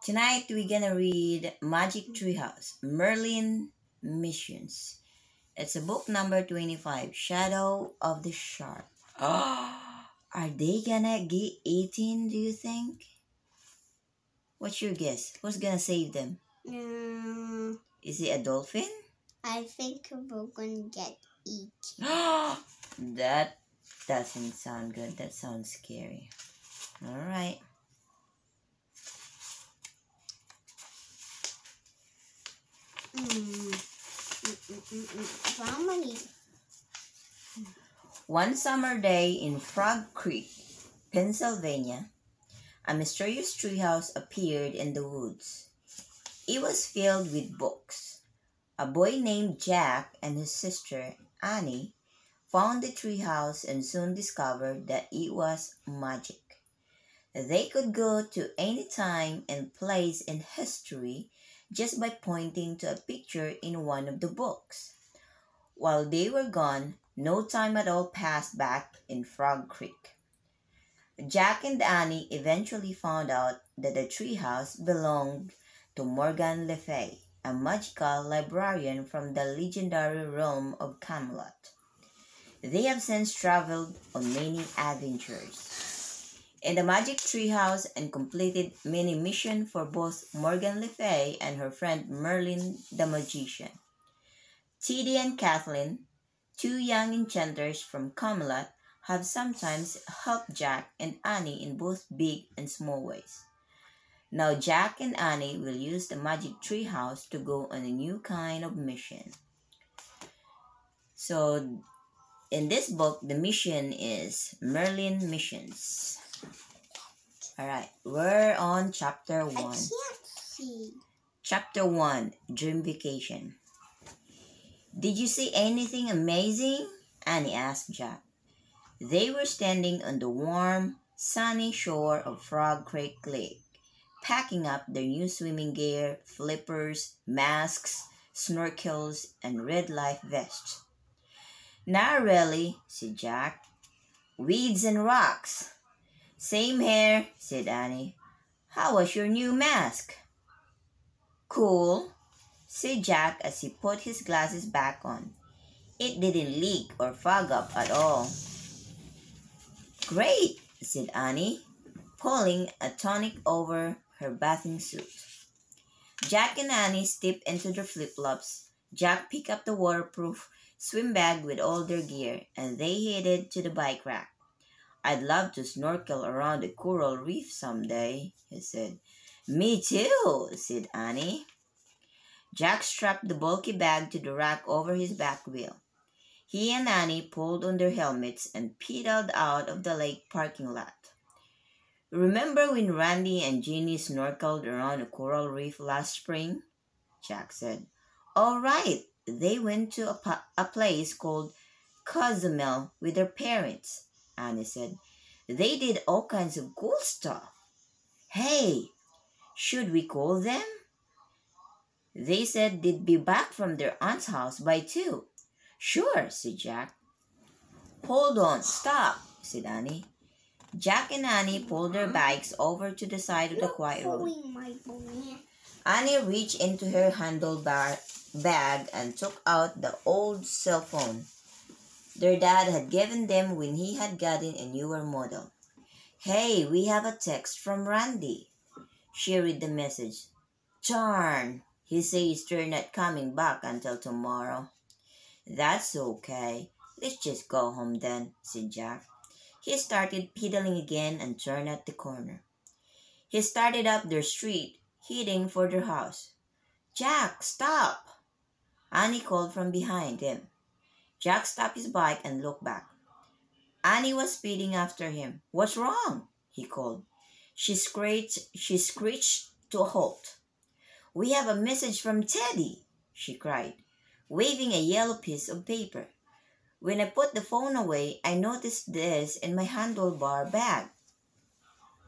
Tonight we're gonna read Magic Treehouse, Merlin Missions. It's a book number 25, Shadow of the Shark. Are they gonna get eaten, do you think? What's your guess? Who's gonna save them? Is it a dolphin? I think we're gonna get eaten. That doesn't sound good. That sounds scary. All right. Family. One summer day in Frog Creek, Pennsylvania, a mysterious treehouse appeared in the woods. It was filled with books. A boy named Jack and his sister, Annie, found the treehouse and soon discovered that it was magic. They could go to any time and place in history just by pointing to a picture in one of the books. While they were gone, no time at all passed back in Frog Creek. Jack and Annie eventually found out that the treehouse belonged to Morgan Le Fay, a magical librarian from the legendary realm of Camelot. They have since traveled on many adventures in the magic treehouse and completed many missions for both Morgan Le Fay and her friend Merlin the magician. Tiddy and Kathleen, two young enchanters from Camelot, have sometimes helped Jack and Annie in both big and small ways. Now Jack and Annie will use the magic treehouse to go on a new kind of mission. So in this book, the mission is Merlin Missions. Alright, we're on chapter 1. I can't see. Chapter 1, Dream Vacation. Did you see anything amazing? Annie asked Jack. They were standing on the warm, sunny shore of Frog Creek Lake, packing up their new swimming gear, flippers, masks, snorkels, and red life vests. Not really, said Jack. Weeds and rocks. Same here, said Annie. How was your new mask? Cool, said Jack as he put his glasses back on. It didn't leak or fog up at all. Great, said Annie, pulling a tonic over her bathing suit. Jack and Annie stepped into their flip-flops. Jack picked up the waterproof swim bag with all their gear, and they headed to the bike rack. I'd love to snorkel around the coral reef someday, he said. Me too, said Annie. Jack strapped the bulky bag to the rack over his back wheel. He and Annie pulled on their helmets and pedaled out of the lake parking lot. Remember when Randy and Ginny snorkeled around a coral reef last spring? Jack said. All right, they went to a place called Cozumel with their parents, Annie said. They did all kinds of cool stuff. Hey, should we call them? They said they'd be back from their aunt's house by 2. Sure, said Jack. Hold on, stop, said Annie. Jack and Annie pulled their bikes over to the side of the quiet road. Annie reached into her handlebar bag and took out the old cell phone their dad had given them when he had gotten a newer model. Hey, we have a text from Randy. She read the message. Darn, he says they're not coming back until tomorrow. That's okay. Let's just go home then, said Jack. He started pedaling again and turned at the corner. He started up their street, heading for their house. Jack, stop! Annie called from behind him. Jack stopped his bike and looked back. Annie was speeding after him. What's wrong? He called. She screeched to a halt. We have a message from Teddy, she cried, waving a yellow piece of paper. When I put the phone away, I noticed this in my handlebar bag.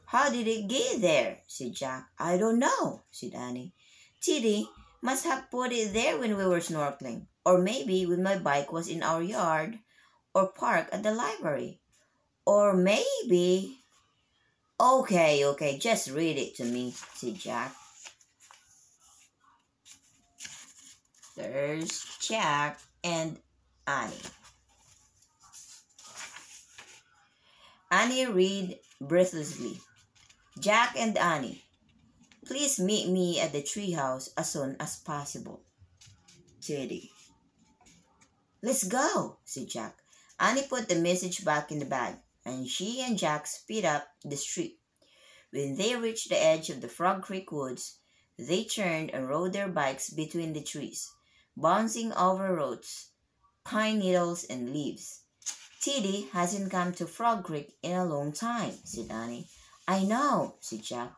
How did it get there? Said Jack. I don't know, said Annie. Teddy must have put it there when we were snorkeling, or maybe when my bike was in our yard, or parked at the library, or maybe... Okay, just read it to me, said Jack. There's Jack and Annie. Annie read breathlessly. Jack and Annie, please meet me at the treehouse as soon as possible. Teddy. Let's go, said Jack. Annie put the message back in the bag, and she and Jack speed up the street. When they reached the edge of the Frog Creek woods, they turned and rode their bikes between the trees, bouncing over roots, pine needles, and leaves. Teddy hasn't come to Frog Creek in a long time, said Annie. I know, said Jack.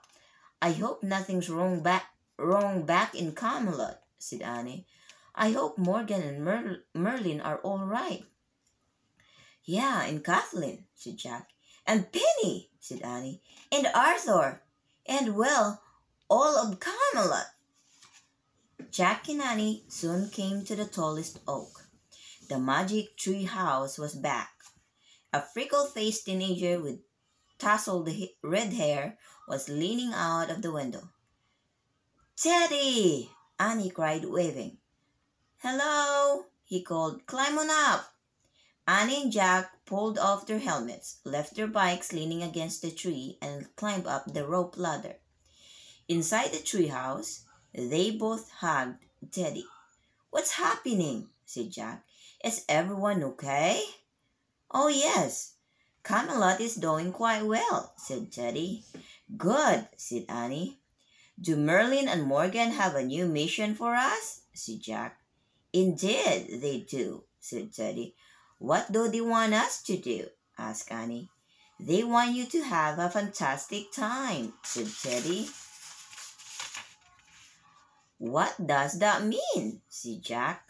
I hope nothing's wrong back in Camelot, said Annie. I hope Morgan and Merlin are all right. Yeah, and Kathleen, said Jack. And Penny, said Annie. And Arthur. And, well, all of Camelot. Jack and Annie soon came to the tallest oak. The magic tree house was back. A freckle-faced teenager with tousled red hair was leaning out of the window. Teddy! Annie cried, waving. Hello, he called. Climb on up. Annie and Jack pulled off their helmets, left their bikes leaning against the tree, and climbed up the rope ladder. Inside the treehouse, they both hugged Teddy. What's happening? Said Jack. Is everyone okay? Oh, yes. Camelot is doing quite well, said Teddy. Good, said Annie. Do Merlin and Morgan have a new mission for us? Said Jack. Indeed, they do, said Teddy. What do they want us to do? Asked Annie. They want you to have a fantastic time, said Teddy. What does that mean? Said Jack.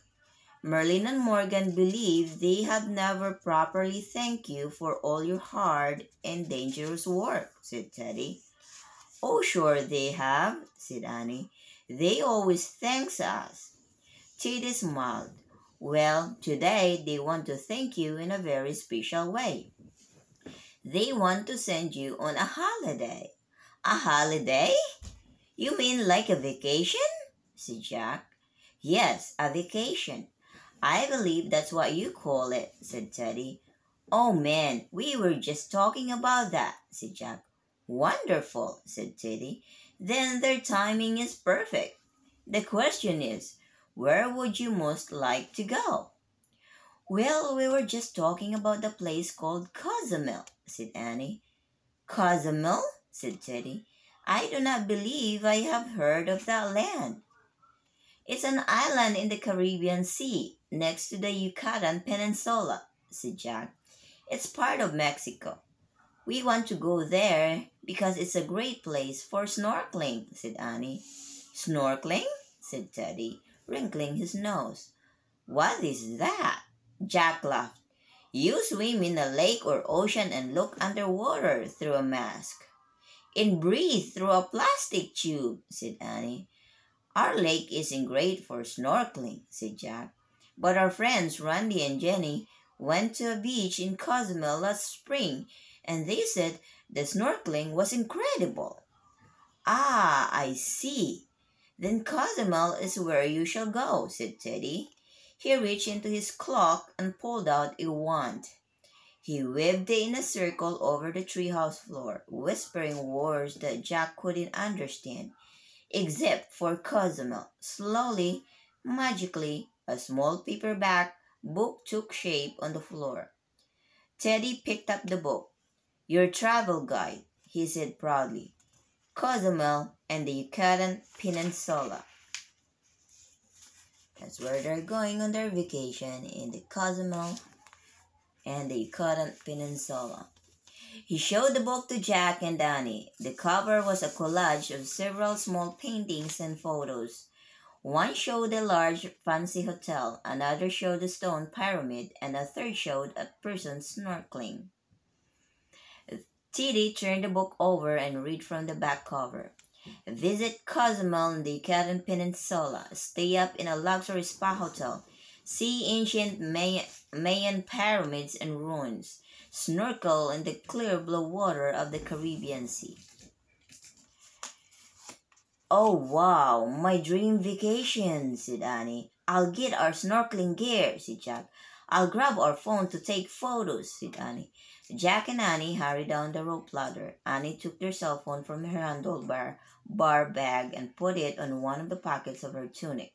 Merlin and Morgan believe they have never properly thanked you for all your hard and dangerous work, said Teddy. Oh, sure they have, said Annie. They always thank us. Teddy smiled. Well, today they want to thank you in a very special way. They want to send you on a holiday. A holiday? You mean like a vacation? Said Jack. Yes, a vacation. I believe that's what you call it, said Teddy. Oh man, we were just talking about that, said Jack. Wonderful, said Teddy. Then their timing is perfect. The question is, where would you most like to go? Well, we were just talking about the place called Cozumel, said Annie. Cozumel? Said Teddy. I do not believe I have heard of that land. It's an island in the Caribbean Sea, next to the Yucatan Peninsula, said Jack. It's part of Mexico. We want to go there because it's a great place for snorkeling, said Annie. Snorkeling? Said Teddy, wrinkling his nose. What is that? Jack laughed. You swim in a lake or ocean and look underwater through a mask. And breathe through a plastic tube, said Annie. Our lake isn't great for snorkeling, said Jack. But our friends Randy and Jenny went to a beach in Cozumel last spring, and they said the snorkeling was incredible. Ah, I see. Then Cozumel is where you shall go, said Teddy. He reached into his cloak and pulled out a wand. He waved it in a circle over the treehouse floor, whispering words that Jack couldn't understand. Except for Cozumel. Slowly, magically, a small paperback book took shape on the floor. Teddy picked up the book. Your travel guide, he said proudly. Cozumel and the Yucatan Peninsula. That's where they're going on their vacation, in the Cozumel and the Yucatan Peninsula. He showed the book to Jack and Danny. The cover was a collage of several small paintings and photos. One showed a large, fancy hotel, another showed a stone pyramid, and a third showed a person snorkeling. Teddy turned the book over and read from the back cover. Visit Cozumel in the Yucatan Peninsula. Stay up in a luxury spa hotel. See ancient Mayan pyramids and ruins. Snorkel in the clear blue water of the Caribbean Sea. Oh, wow, my dream vacation, said Annie. I'll get our snorkeling gear, said Jack. I'll grab our phone to take photos, said Annie. Jack and Annie hurried down the rope ladder. Annie took their cell phone from her handlebar bag and put it on one of the pockets of her tunic.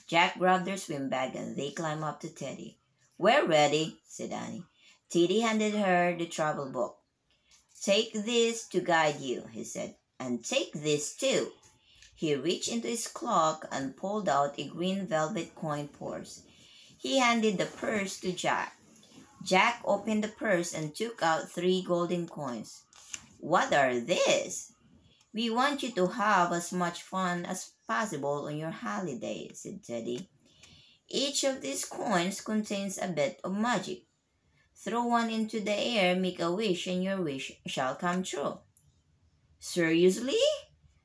Jack grabbed their swim bag and they climbed up to Teddy. We're ready, said Annie. Teddy handed her the travel book. Take this to guide you, he said, and take this too. He reached into his cloak and pulled out a green velvet coin purse. He handed the purse to Jack. Jack opened the purse and took out 3 golden coins. What are these? We want you to have as much fun as possible on your holiday, said Teddy. Each of these coins contains a bit of magic. Throw one into the air, make a wish, and your wish shall come true. Seriously?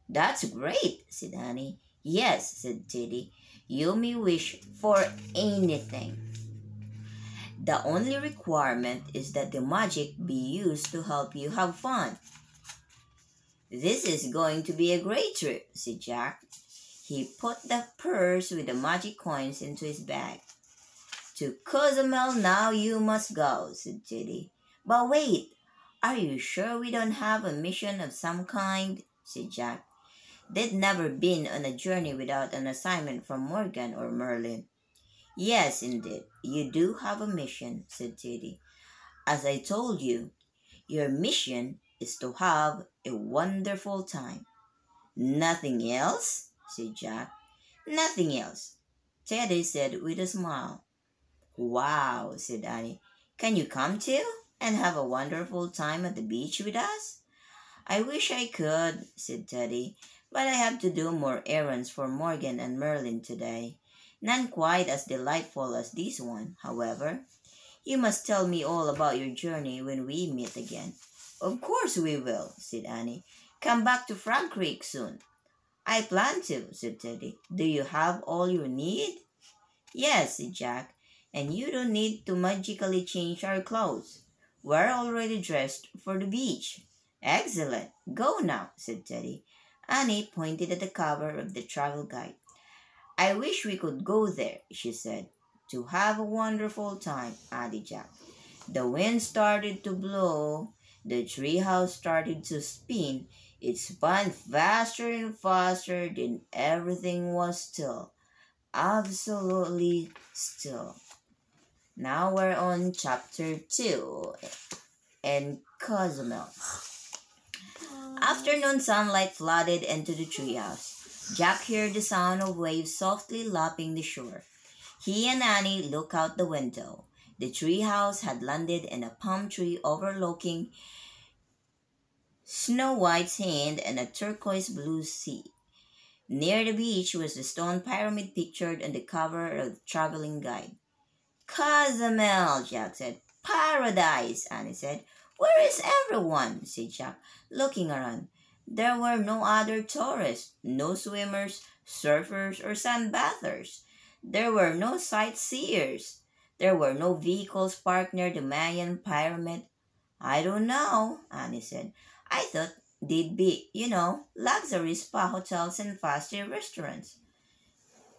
That's great, said Annie. Yes, said Teddy. You may wish for anything. The only requirement is that the magic be used to help you have fun. This is going to be a great trip, said Jack. He put the purse with the magic coins into his bag. To Cozumel now you must go, said Teddy. But wait, are you sure we don't have a mission of some kind, said Jack. They'd never been on a journey without an assignment from Morgan or Merlin. Yes, indeed, you do have a mission, said Teddy. As I told you, your mission is to have a wonderful time. Nothing else, said Jack. Nothing else, Teddy said with a smile. Wow, said Annie. Can you come too and have a wonderful time at the beach with us? I wish I could, said Teddy, but I have to do more errands for Morgan and Merlin today. None quite as delightful as this one, however. You must tell me all about your journey when we meet again. Of course we will, said Annie. Come back to Frog Creek soon. I plan to, said Teddy. Do you have all you need? Yes, said Jack, and you don't need to magically change our clothes. We're already dressed for the beach. Excellent. Go now, said Teddy. Annie pointed at the cover of the travel guide. I wish we could go there, she said. To have a wonderful time, added Jack. The wind started to blow. The treehouse started to spin. It spun faster and faster, then everything was still. Absolutely still. Now we're on chapter 2 in Cozumel. Afternoon sunlight flooded into the treehouse. Jack heard the sound of waves softly lapping the shore. He and Annie looked out the window. The treehouse had landed in a palm tree overlooking Snow White's hand and a turquoise blue sea. Near the beach was the stone pyramid pictured on the cover of the traveling guide. Cozumel, Jack said. Paradise, Annie said. Where is everyone? Said Jack, looking around. There were no other tourists, no swimmers, surfers, or sunbathers. There were no sightseers. There were no vehicles parked near the Mayan pyramid. I don't know, Annie said. I thought they'd be, luxury spa hotels and fast-food restaurants.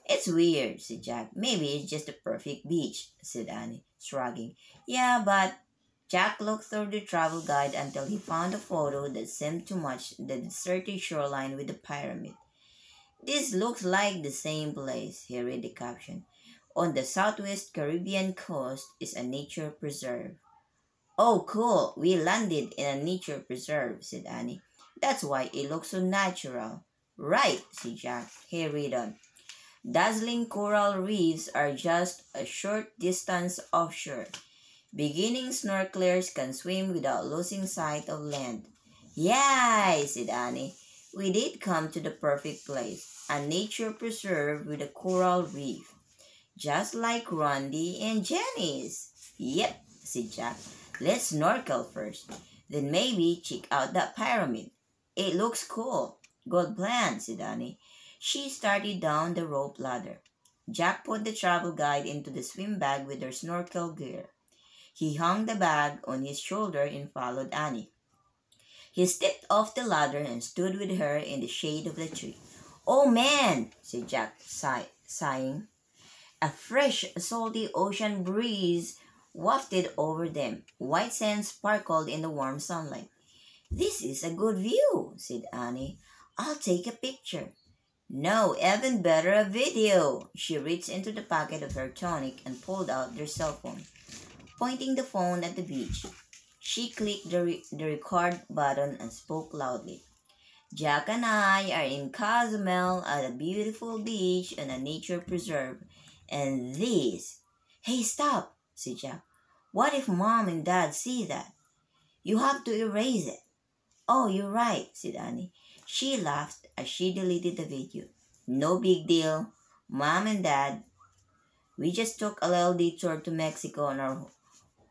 It's weird, said Jack. Maybe it's just the perfect beach, said Annie, shrugging. Yeah, but Jack looked through the travel guide until he found a photo that seemed to match the deserted shoreline with the pyramid. This looks like the same place, he read the caption. On the southwest Caribbean coast is a nature preserve. Oh, cool. We landed in a nature preserve, said Annie. That's why it looks so natural. Right, said Jack. He read on. Dazzling coral reefs are just a short distance offshore. Beginning snorkelers can swim without losing sight of land. Yay, said Annie. We did come to the perfect place, a nature preserve with a coral reef. Just like Randy and Jenny's. Yep, said Jack. Let's snorkel first. Then maybe check out that pyramid. It looks cool. Good plan, said Annie. She started down the rope ladder. Jack put the travel guide into the swim bag with her snorkel gear. He hung the bag on his shoulder and followed Annie. He stepped off the ladder and stood with her in the shade of the tree. Oh man, said Jack, sighing. A fresh, salty ocean breeze wafted over them. White sand sparkled in the warm sunlight. "This is a good view," said Annie. "I'll take a picture." "No, even better, a video." She reached into the pocket of her tunic and pulled out their cell phone. Pointing the phone at the beach, she clicked the record button and spoke loudly. "Jack and I are in Cozumel at a beautiful beach and a nature preserve. And this—" "Hey, stop," said Jack. "What if Mom and Dad see that? You have to erase it." "Oh, you're right," said Annie. She laughed as she deleted the video. "No big deal. Mom and Dad, we just took a little detour to Mexico on our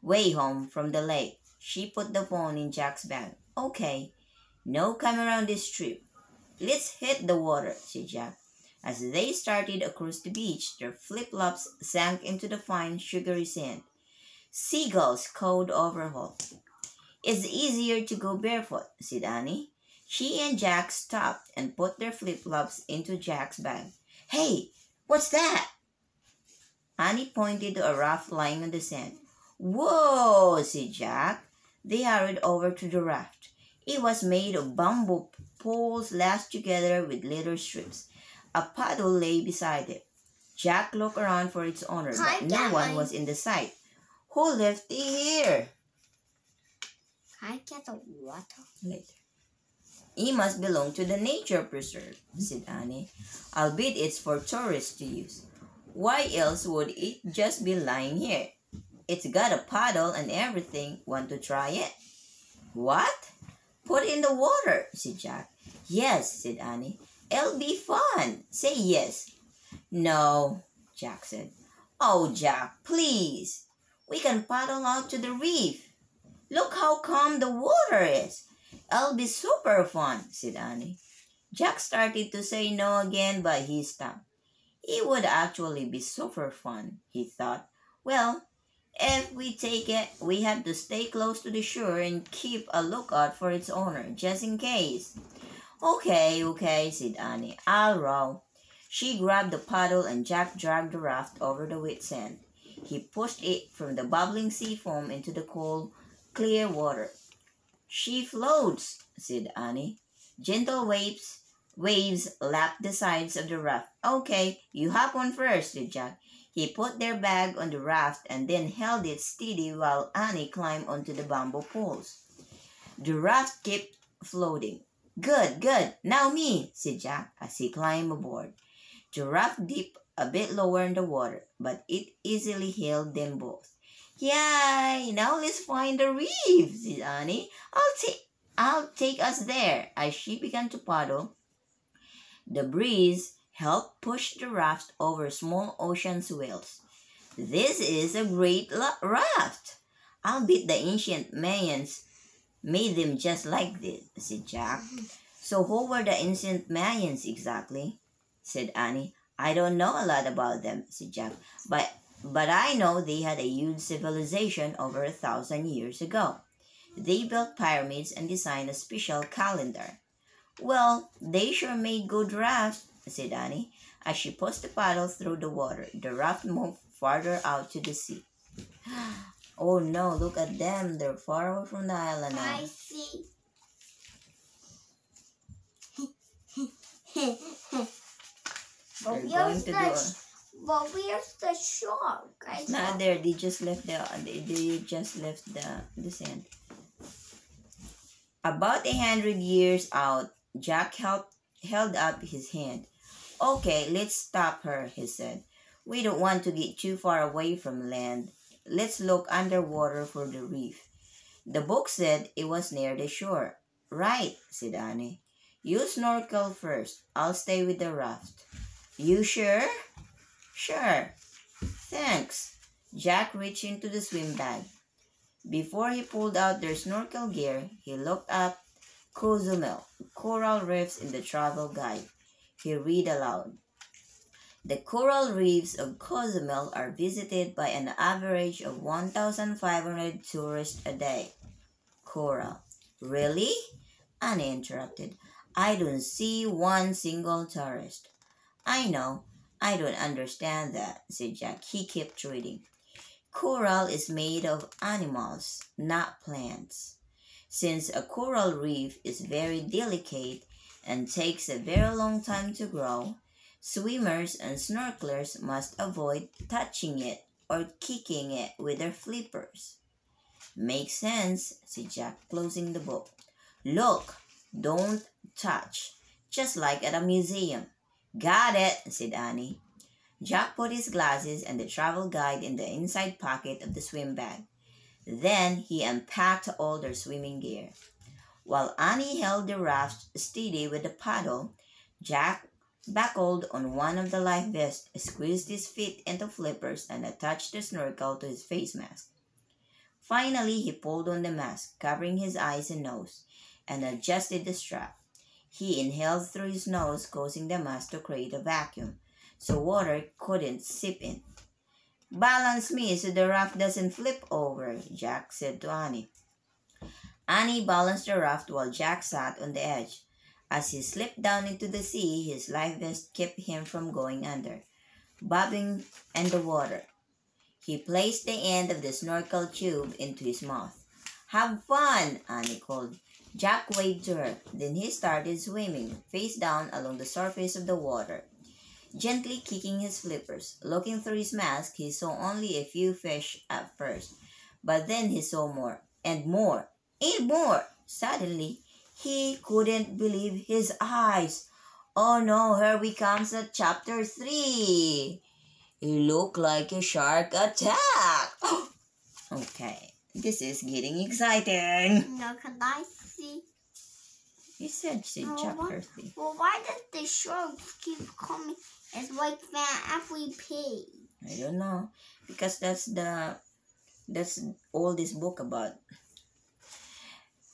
way home from the lake." She put the phone in Jack's bag. "Okay, no camera on this trip. Let's hit the water," said Jack. As they started across the beach, their flip-flops sank into the fine, sugary sand. Seagulls cawed overhead. "It's easier to go barefoot," said Annie. She and Jack stopped and put their flip-flops into Jack's bag. "Hey, what's that?" Annie pointed to a raft lying on the sand. "Whoa," said Jack. They hurried over to the raft. It was made of bamboo poles lashed together with leather strips. A paddle lay beside it. Jack looked around for its owner, but no one was in the sight. "Who left it here?" Can I get the water? Later. "It must belong to the nature preserve," said Annie. "I'll bet it's for tourists to use. Why else would it just be lying here? It's got a paddle and everything. Want to try it?" "What?" "Put it in the water," said Jack. "Yes," said Annie. "It'll be fun. Say yes." "No," Jack said. "Oh, Jack, please. We can paddle out to the reef. Look how calm the water is. It'll be super fun," said Annie. Jack started to say no again, but he stopped. It would actually be super fun, he thought. Well, if we take it, we have to stay close to the shore and keep a lookout for its owner, just in case. Okay, said Annie. "I'll row." She grabbed the paddle and Jack dragged the raft over the wet sand. He pushed it from the bubbling sea foam into the cold, clear water. "She floats," said Annie. Gentle waves lapped the sides of the raft. "Okay, you hop on first," said Jack. He put their bag on the raft and then held it steady while Annie climbed onto the bamboo poles. The raft kept floating. Good. Now me," said Jack as he climbed aboard. The raft dipped a bit lower in the water, but it easily held them both. "Yay! Now let's find the reef," said Annie. I'll take us there." As she began to paddle, the breeze helped push the raft over small ocean swells. "This is a great raft. I'll bet the ancient Mayans made them just like this," said Jack. "So who were the ancient Mayans exactly?" said Annie. "I don't know a lot about them," said Jack, but I know they had a huge civilization over 1,000 years ago. They built pyramids and designed a special calendar." "Well, they sure made good rafts," said Annie. As she pushed the paddle through the water, the raft moved farther out to the sea. "Oh no, look at them. They're far away from the island now." I see. But where's the shark? It's not there. They just left the sand. About 100 years out, Jack held up his hand. "Okay, let's stop her," he said. "We don't want to get too far away from land. Let's look underwater for the reef." The book said it was near the shore. "Right," said Annie. "You snorkel first. I'll stay with the raft." "You sure?" "Sure." "Thanks." Jack reached into the swim bag. Before he pulled out their snorkel gear, he looked up Cozumel, coral reefs in the travel guide. He read aloud. "The coral reefs of Cozumel are visited by an average of 1,500 tourists a day." "Coral." "Really?" Annie interrupted. "I don't see one single tourist." "I know. I don't understand that, said Jack. He kept reading. Coral is made of animals, not plants. Since a coral reef is very delicate and takes a very long time to grow, swimmers and snorkelers must avoid touching it or kicking it with their flippers. Makes sense, said Jack, closing the book. Look, don't touch, just like at a museum. Got it, said Annie. Jack put his glasses and the travel guide in the inside pocket of the swim bag. Then he unpacked all their swimming gear. While Annie held the raft steady with the paddle, Jack buckled on one of the life vests, squeezed his feet into flippers, and attached the snorkel to his face mask. Finally, he pulled on the mask, covering his eyes and nose, and adjusted the strap. He inhaled through his nose, causing the mask to create a vacuum, so water couldn't seep in. Balance me so the raft doesn't flip over, Jack said to Annie. Annie balanced the raft while Jack sat on the edge. As he slipped down into the sea, his life vest kept him from going under, bobbing in the water. He placed the end of the snorkel tube into his mouth. Have fun, Annie called. Jack waved to her. Then he started swimming, face down along the surface of the water, gently kicking his flippers. Looking through his mask, he saw only a few fish at first, but then he saw more, and more, and more. Suddenly, he couldn't believe his eyes. Oh no, here we comes at chapter 3. It looked like a shark attack. Okay, this is getting exciting. No, can I see? You said chapter 3. Well, why does the shark keep coming? It's like that every page. I don't know, because that's all this book about.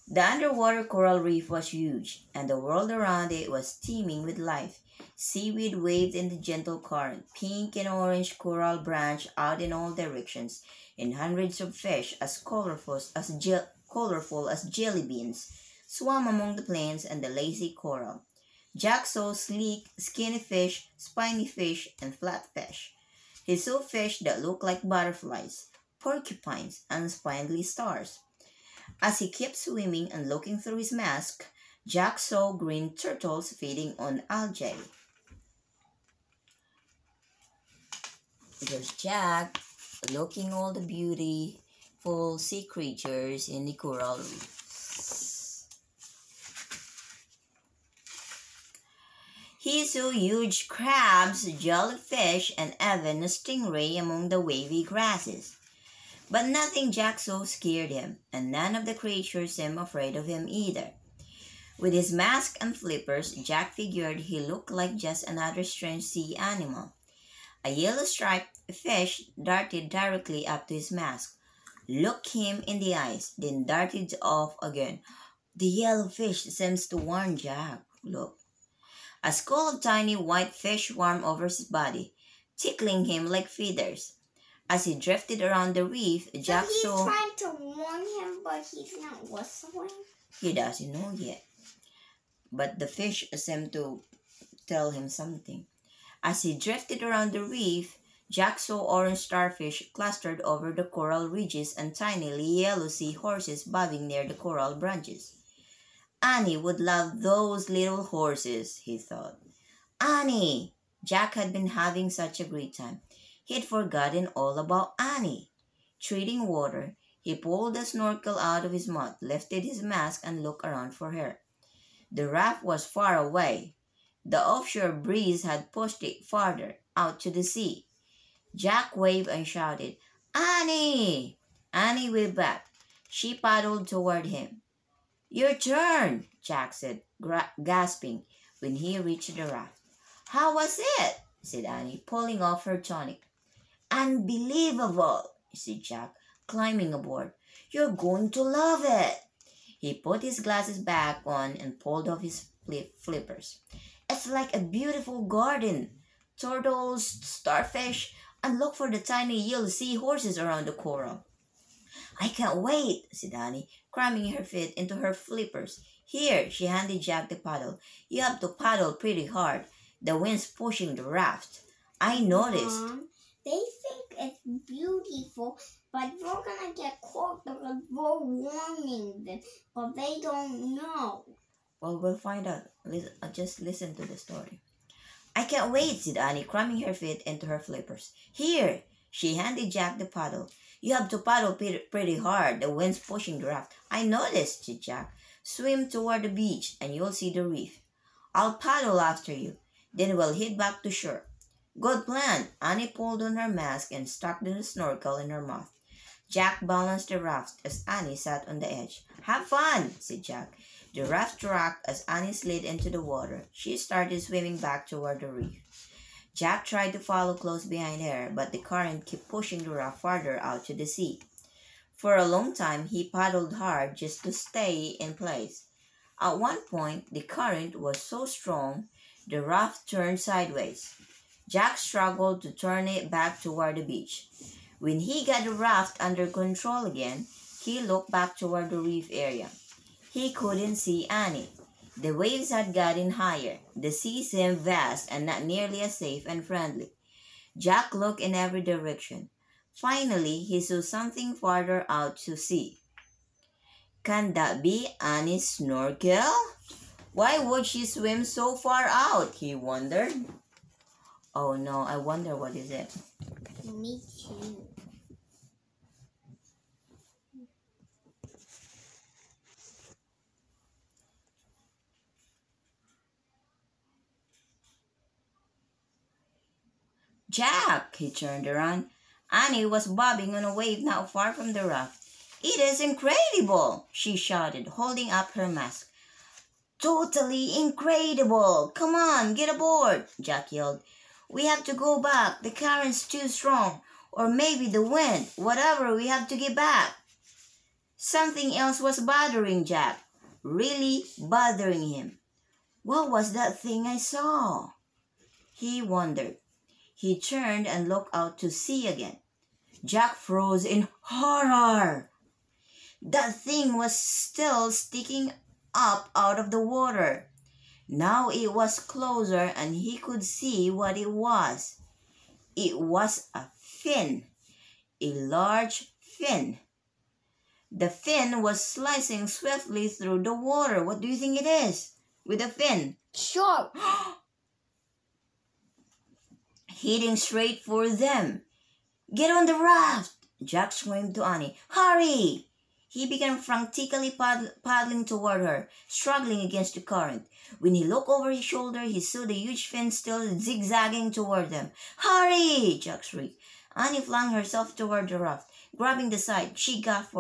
The underwater coral reef was huge, and the world around it was teeming with life. Seaweed waved in the gentle current. Pink and orange coral branched out in all directions, and hundreds of fish, as colorful as jelly beans, swam among the plants and the lacy coral. Jack saw sleek, skinny fish, spiny fish, and flat fish. He saw fish that looked like butterflies, porcupines, and spindly stars. As he kept swimming and looking through his mask, Jack saw green turtles feeding on algae. There's Jack looking all the beautiful sea creatures in the coral reefs. He saw huge crabs, jellyfish, and even a stingray among the wavy grasses. But nothing Jack saw scared him, and none of the creatures seemed afraid of him either. With his mask and flippers, Jack figured he looked like just another strange sea animal. A yellow-striped fish darted directly up to his mask, looked him in the eyes, then darted off again. The yellow fish seems to warn Jack. Look. A school of tiny white fish swarmed over his body, tickling him like feathers. As he drifted around the reef, Jack saw... So he's trying to warn him, but he's not whistling? He doesn't know yet. But the fish seemed to tell him something. As he drifted around the reef, Jack saw orange starfish clustered over the coral ridges and tiny yellow seahorses bobbing near the coral branches. Annie would love those little horses, he thought. Annie! Jack had been having such a great time. He'd forgotten all about Annie. Treading water, he pulled the snorkel out of his mouth, lifted his mask, and looked around for her. The raft was far away. The offshore breeze had pushed it farther out to the sea. Jack waved and shouted, Annie! Annie waved back. She paddled toward him. Your turn, Jack said, gasping, when he reached the raft. How was it? Said Annie, pulling off her tunic. Unbelievable, said Jack, climbing aboard. You're going to love it. He put his glasses back on and pulled off his flippers. It's like a beautiful garden. Turtles, starfish, and look for the tiny yellow seahorses around the coral. I can't wait, said Annie, cramming her feet into her flippers. Here, she handed Jack the paddle. You have to paddle pretty hard. The wind's pushing the raft. I noticed. Mom, they think it's beautiful, but we're gonna get caught because we're warning them, but they don't know. Well, we'll find out. Just listen to the story. I can't wait, said Annie, cramming her feet into her flippers. Here! She handed Jack the paddle. You have to paddle pretty hard. The wind's pushing the raft. I noticed, said Jack. Swim toward the beach, and you'll see the reef. I'll paddle after you. Then we'll head back to shore. Good plan. Annie pulled on her mask and stuck the snorkel in her mouth. Jack balanced the raft as Annie sat on the edge. Have fun, said Jack. The raft rocked as Annie slid into the water. She started swimming back toward the reef. Jack tried to follow close behind her, but the current kept pushing the raft farther out to the sea. For a long time, he paddled hard just to stay in place. At one point, the current was so strong, the raft turned sideways. Jack struggled to turn it back toward the beach. When he got the raft under control again, he looked back toward the reef area. He couldn't see Annie. The waves had gotten higher. The sea seemed vast and not nearly as safe and friendly. Jack looked in every direction. Finally, he saw something farther out to sea. Can that be Annie's snorkel? Why would she swim so far out? He wondered. Oh no, I wonder what is it. Me too. Jack, he turned around. Annie was bobbing on a wave not far from the raft. It is incredible, she shouted, holding up her mask. Totally incredible. Come on, get aboard, Jack yelled. We have to go back. The current's too strong. Or maybe the wind. Whatever, we have to get back. Something else was bothering Jack. Really bothering him. What was that thing I saw? He wondered. He turned and looked out to sea again. Jack froze in horror. That thing was still sticking up out of the water. Now it was closer and he could see what it was. It was a fin, a large fin. The fin was slicing swiftly through the water. What do you think it is with a fin? Shark. Heading straight for them. Get on the raft, Jack screamed to Annie. Hurry! He began frantically paddling toward her, struggling against the current. When he looked over his shoulder, he saw the huge fin still zigzagging toward them. Hurry! Jack shrieked. Annie flung herself toward the raft. Grabbing the side, she gasped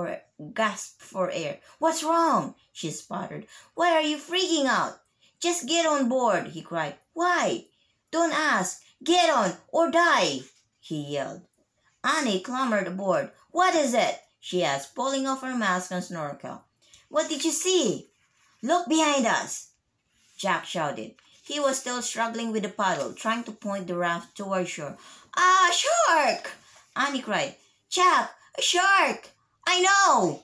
for air. What's wrong? She sputtered. Why are you freaking out? Just get on board, he cried. Why? Don't ask. Get on or die, he yelled. Annie clambered aboard. What is it? She asked, pulling off her mask and snorkel. What did you see? Look behind us, Jack shouted. He was still struggling with the paddle, trying to point the raft toward shore. Ah, shark! Annie cried. Jack, a shark! I know,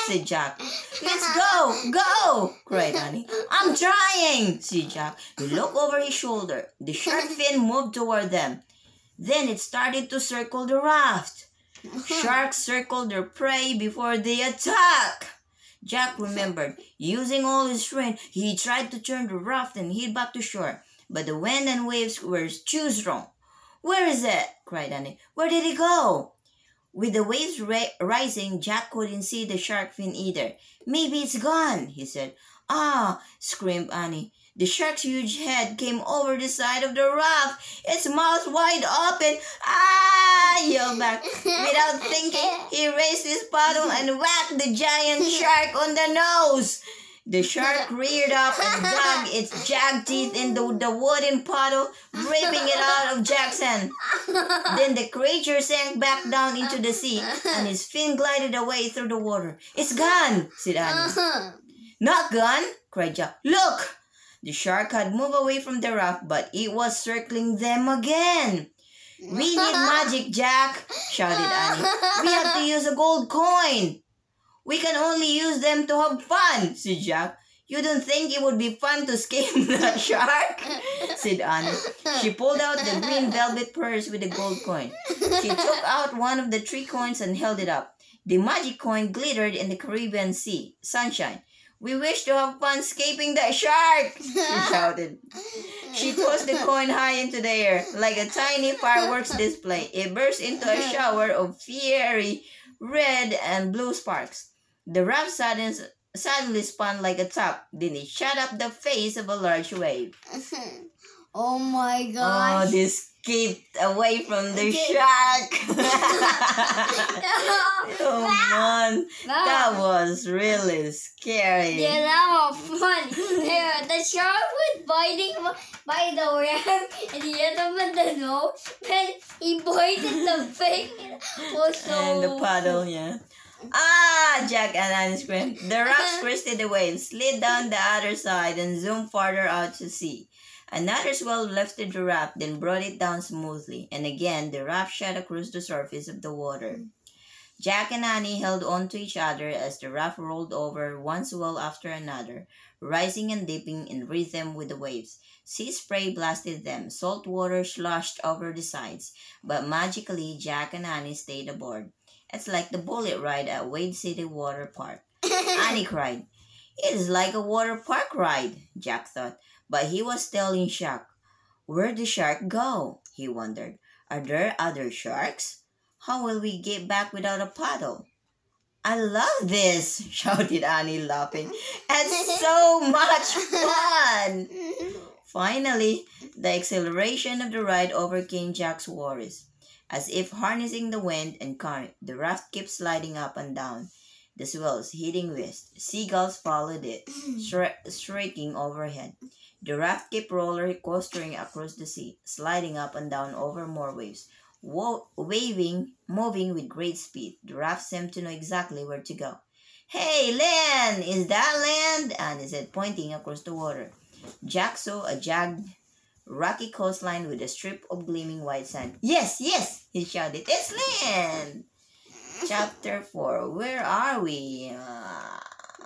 said Jack. Let's go, go, cried Annie. I'm trying, said Jack. He looked over his shoulder. The shark fin moved toward them. Then it started to circle the raft. Sharks circled their prey before they attack. Jack remembered. Using all his strength, he tried to turn the raft and head back to shore. But the wind and waves were too strong. Where is it? Cried Annie. Where did it go? With the waves rising, Jack couldn't see the shark fin either. Maybe it's gone, he said. Ah, screamed Annie. The shark's huge head came over the side of the raft, its mouth wide open. Ah, yelled back. Without thinking, he raised his paddle and whacked the giant shark on the nose. The shark reared up and dug its jagged teeth into the wooden paddle, ripping it out of Jack's hand. Then the creature sank back down into the sea, and his fin glided away through the water. It's gone, said Annie. Not gone, cried Jack. Look! The shark had moved away from the raft, but it was circling them again. We need magic, Jack, shouted Annie. We have to use a gold coin. We can only use them to have fun, said Jack. You don't think it would be fun to escape that shark? Said Annie. She pulled out the green velvet purse with the gold coin. She took out one of the 3 coins and held it up. The magic coin glittered in the Caribbean Sea. Sunshine. We wish to have fun escaping that shark, she shouted. She tossed the coin high into the air like a tiny fireworks display. It burst into a shower of fiery red and blue sparks. The raft suddenly spun like a top. Then it shot up the face of a large wave. Oh my gosh. Oh, they escaped away from the shark. Oh man, that was really scary. Yeah, that was fun. Yeah, the shark was biting by the ram and he hit him in the nose. Then he bited the face. And the paddle, yeah. Ah! Jack and Annie screamed. The raft crested the waves, slid down the other side, and zoomed farther out to sea. Another swell lifted the raft, then brought it down smoothly, and again the raft shot across the surface of the water. Jack and Annie held on to each other as the raft rolled over one swell after another, rising and dipping in rhythm with the waves. Sea spray blasted them, salt water sloshed over the sides, but magically Jack and Annie stayed aboard. It's like the bullet ride at Wade City Water Park. Annie cried. It is like a water park ride, Jack thought, but he was still in shock. Where'd the shark go? He wondered. Are there other sharks? How will we get back without a paddle? I love this, shouted Annie, laughing. It's so much fun! Finally, the exhilaration of the ride overcame Jack's worries. As if harnessing the wind and current, the raft kept sliding up and down. The swells hitting west. Seagulls followed it, shrieking overhead. The raft kept roller coastering across the sea, sliding up and down over more waves. Moving with great speed, the raft seemed to know exactly where to go. Hey, land! Is that land? Annie said, pointing across the water. Jack saw a jagged, rocky coastline with a strip of gleaming white sand. Yes, yes, he shouted. It's land! Chapter 4. Where are we?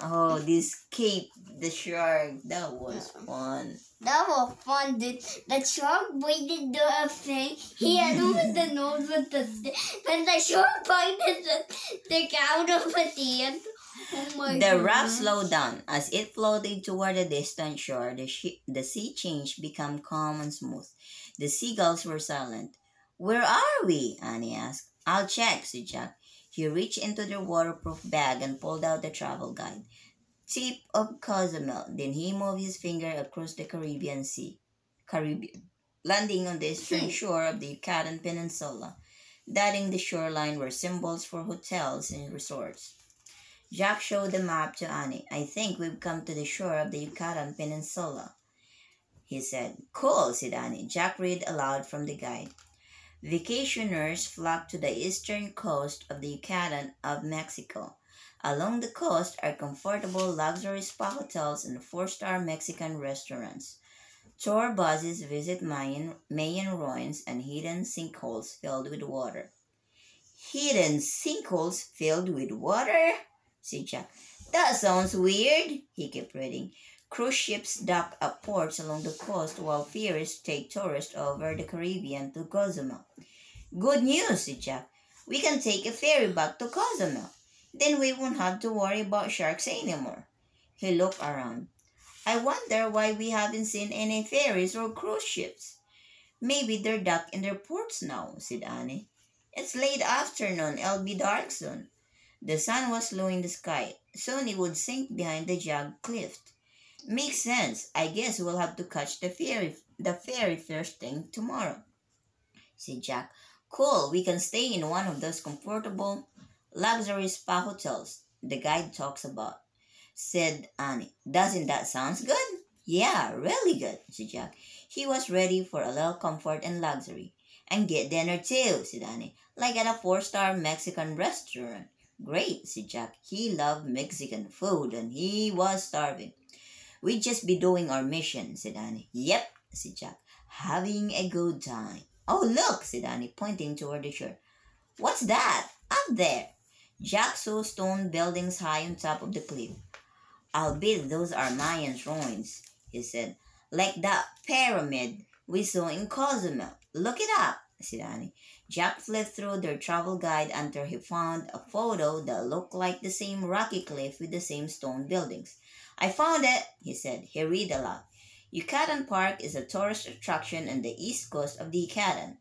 They escaped the shark. That was fun. That was fun, dude. The shark bited the thing. He had him with the nose with the stick. Then the shark bited the out of the end. Oh my God. The raft slowed down. As it floated toward the distant shore, the sea changed, become calm and smooth. The seagulls were silent. Where are we? Annie asked. I'll check, said Jack. He reached into their waterproof bag and pulled out the travel guide. Tip of Cozumel. Then he moved his finger across the Caribbean Sea, landing on the eastern shore of the Yucatan Peninsula. Dotting the shoreline were symbols for hotels and resorts. Jack showed the map to Annie. I think we've come to the shore of the Yucatan Peninsula, he said. Cool, said Annie. Jack read aloud from the guide. Vacationers flock to the eastern coast of the Yucatan of Mexico. Along the coast are comfortable luxury spa hotels and 4-star Mexican restaurants. Tour buses visit Mayan ruins and hidden sinkholes filled with water. Hidden sinkholes filled with water? Said Jack. That sounds weird, he kept reading. Cruise ships dock at ports along the coast while ferries take tourists over the Caribbean to Cozumel. Good news, said Jack. We can take a ferry back to Cozumel. Then we won't have to worry about sharks anymore. He looked around. I wonder why we haven't seen any ferries or cruise ships. Maybe they're docked in their ports now, said Annie. It's late afternoon. It'll be dark soon. The sun was low in the sky. Soon it would sink behind the jagged cliff. Makes sense. I guess we'll have to catch the ferry first thing tomorrow, said Jack. Cool, we can stay in one of those comfortable luxury spa hotels the guide talks about, said Annie. Doesn't that sound good? Yeah, really good, said Jack. He was ready for a little comfort and luxury. And get dinner too, said Annie, like at a 4-star Mexican restaurant. Great, said Jack. He loved Mexican food and he was starving. We'd just be doing our mission, said Annie. Yep, said Jack. Having a good time. Oh, look, said Annie, pointing toward the shore. What's that? Up there. Jack saw stone buildings high on top of the cliff. I'll bet those are Mayan ruins, he said. Like that pyramid we saw in Cozumel. Look it up, said Annie. Jack flipped through their travel guide until he found a photo that looked like the same rocky cliff with the same stone buildings. I found it, he said. He read aloud. Yucatan Park is a tourist attraction on the east coast of the Yucatan.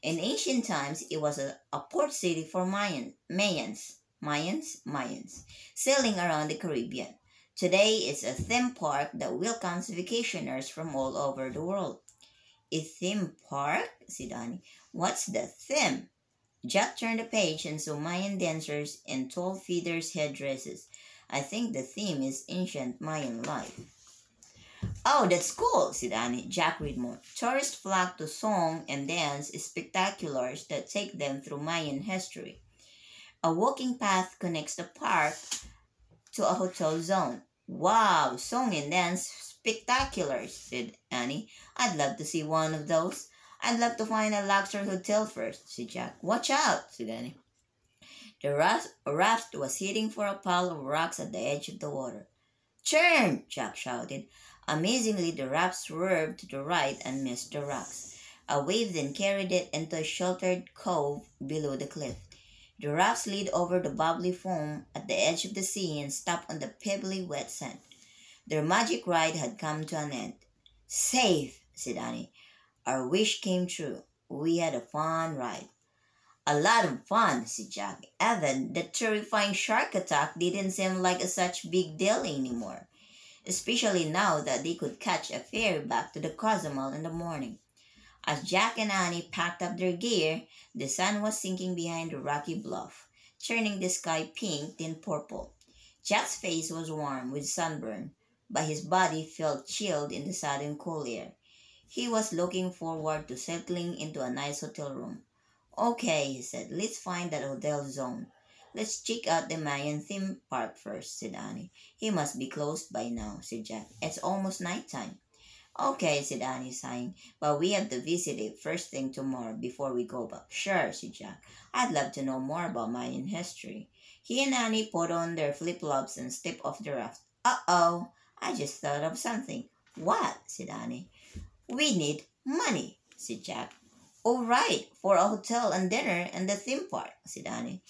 In ancient times, it was a port city for Mayans, sailing around the Caribbean. Today, it's a theme park that welcomes vacationers from all over the world. A theme park? Said Annie. What's the theme? Jack turned the page and saw Mayan dancers in tall feathers headdresses. I think the theme is ancient Mayan life. Oh, that's cool, said Annie. Jack read more. Tourists flock to song and dance spectaculars that take them through Mayan history. A walking path connects the park to a hotel zone. Wow, song and dance spectaculars, said Annie. I'd love to see one of those. I'd love to find a luxury hotel first, said Jack. Watch out, said Annie. The raft was heading for a pile of rocks at the edge of the water. Turn! Jack shouted. Amazingly, the raft swerved to the right and missed the rocks. A wave then carried it into a sheltered cove below the cliff. The raft slid over the bubbly foam at the edge of the sea and stopped on the pebbly wet sand. Their magic ride had come to an end. Safe, said Annie. Our wish came true. We had a fun ride. A lot of fun, said Jack. Even the terrifying shark attack didn't seem like such big deal anymore, especially now that they could catch a ferry back to the Cozumel in the morning. As Jack and Annie packed up their gear, the sun was sinking behind the rocky bluff, turning the sky pink then purple. Jack's face was warm with sunburn, but his body felt chilled in the sudden cool air. He was looking forward to settling into a nice hotel room. Okay, he said, let's find that hotel zone. Let's check out the Mayan theme park first, said Annie. He must be closed by now, said Jack. It's almost nighttime. Okay, said Annie, sighing, but we have to visit it first thing tomorrow before we go back. Sure, said Jack. I'd love to know more about Mayan history. He and Annie put on their flip-flops and stepped off the raft. Uh-oh, I just thought of something. What? Said Annie. We need money, said Jack. All right, for a hotel and dinner and the theme park, said Annie.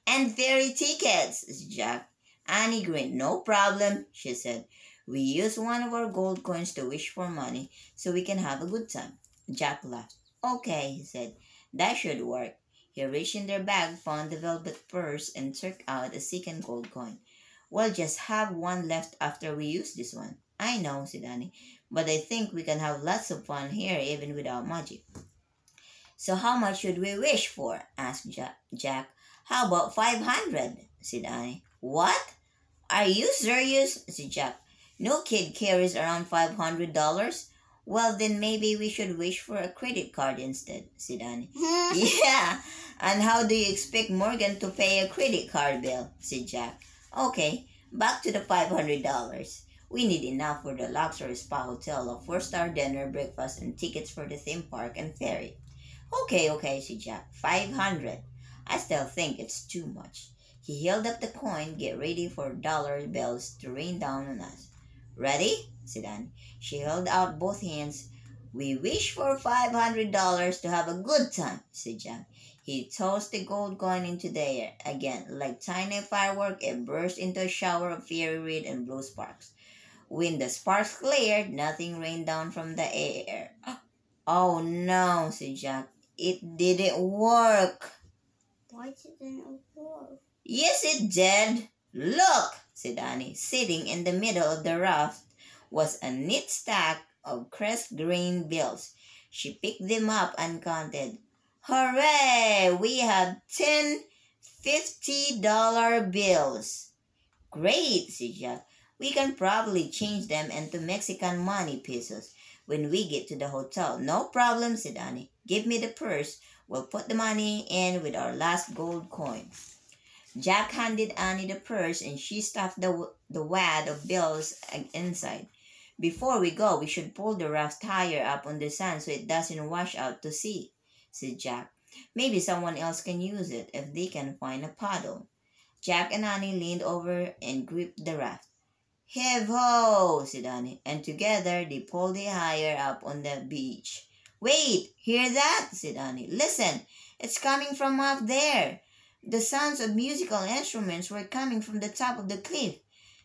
And ferry tickets, said Jack. Annie grinned. No problem, she said. We use one of our gold coins to wish for money so we can have a good time. Jack laughed. Okay, he said. That should work. He reached in their bag, found the velvet purse, and took out a second gold coin. We'll just have one left after we use this one. I know, said Annie, but I think we can have lots of fun here even without magic. So how much should we wish for? Asked Jack. How about 500? Said Annie. What? Are you serious? Said Jack. No kid carries around $500. Well, then maybe we should wish for a credit card instead, said Annie. Yeah, and how do you expect Morgan to pay a credit card bill? Said Jack. Okay, back to the $500. We need enough for the luxury spa hotel, a 4-star dinner, breakfast, and tickets for the theme park and ferry. Okay, said Jack. 500. I still think it's too much. He held up the coin. Get ready for dollar bills to rain down on us. Ready? Said Annie. She held out both hands. We wish for $500 to have a good time, said Jack. He tossed the gold coin into the air. Again, like tiny firework, it burst into a shower of fairy red and blue sparks. When the sparks cleared, nothing rained down from the air. Oh no, said Jack. It didn't work. Why didn't it work? Yes, it did. Look, said Annie. Sitting in the middle of the raft was a neat stack of crisp green bills. She picked them up and counted. Hooray! We have 10 $50 bills. Great, said Jack. We can probably change them into Mexican money pesos when we get to the hotel. No problem, said Annie. Give me the purse. We'll put the money in with our last gold coin. Jack handed Annie the purse and she stuffed the wad of bills inside. Before we go, we should pull the raft higher up on the sand so it doesn't wash out to sea, said Jack. Maybe someone else can use it if they can find a paddle. Jack and Annie leaned over and gripped the raft. Heave-ho, said Annie, and together they pulled it higher up on the beach. Wait, hear that? Said Annie. Listen, it's coming from up there. The sounds of musical instruments were coming from the top of the cliff.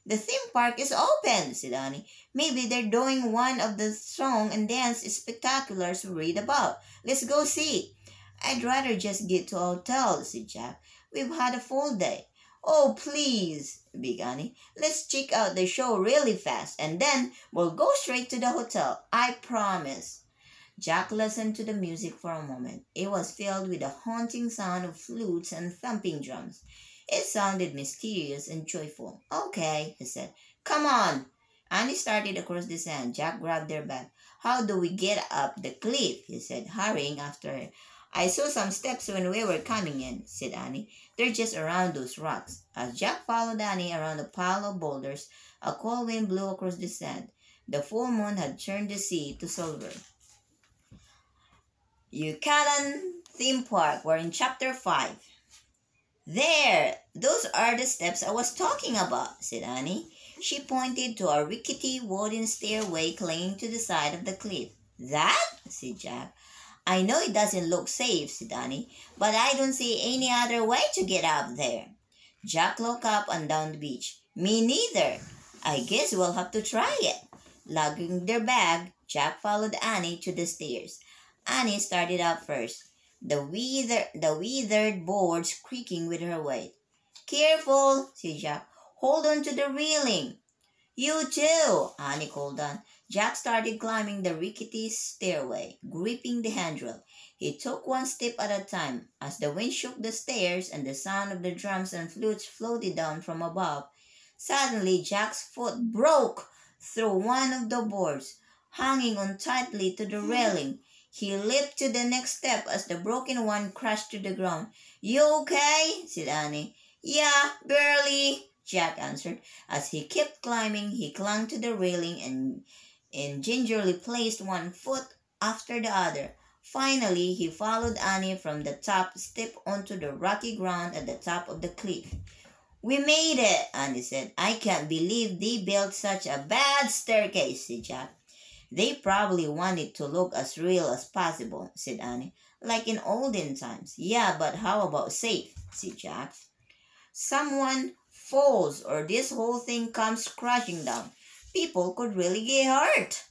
The theme park is open, said Annie. Maybe they're doing one of the song and dance spectaculars we read about. Let's go see. I'd rather just get to a hotel, said Jack. We've had a full day. Oh, please, began Annie. Let's check out the show really fast, and then we'll go straight to the hotel. I promise. Jack listened to the music for a moment. It was filled with the haunting sound of flutes and thumping drums. It sounded mysterious and joyful. Okay, he said. Come on. Annie started across the sand. Jack grabbed their bag. How do we get up the cliff? He said, hurrying after her. I saw some steps when we were coming in, said Annie. They're just around those rocks. As Jack followed Annie around a pile of boulders, a cold wind blew across the sand. The full moon had turned the sea to silver. Yucatan Theme Park. We're in Chapter 5. There! Those are the steps I was talking about, said Annie. She pointed to a rickety wooden stairway clinging to the side of the cliff. That? Said Jack. I know it doesn't look safe, said Annie, but I don't see any other way to get up there. Jack looked up and down the beach. Me neither. I guess we'll have to try it. Lugging their bag, Jack followed Annie to the stairs. Annie started up first, the withered boards creaking with her weight. Careful, said Jack. Hold on to the railing. You too, Annie called on. Jack started climbing the rickety stairway, gripping the handrail. He took one step at a time. As the wind shook the stairs and the sound of the drums and flutes floated down from above, suddenly Jack's foot broke through one of the boards, hanging on tightly to the railing. He leaped to the next step as the broken one crashed to the ground. You okay? Said Annie. Yeah, barely, Jack answered. As he kept climbing, he clung to the railing and gingerly placed one foot after the other. Finally, he followed Annie from the top step onto the rocky ground at the top of the cliff. We made it, Annie said. I can't believe they built such a bad staircase, said Jack. They probably want it to look as real as possible, said Annie. Like in olden times. Yeah, but how about safe, said Jack. Someone falls or this whole thing comes crashing down. People could really get hurt.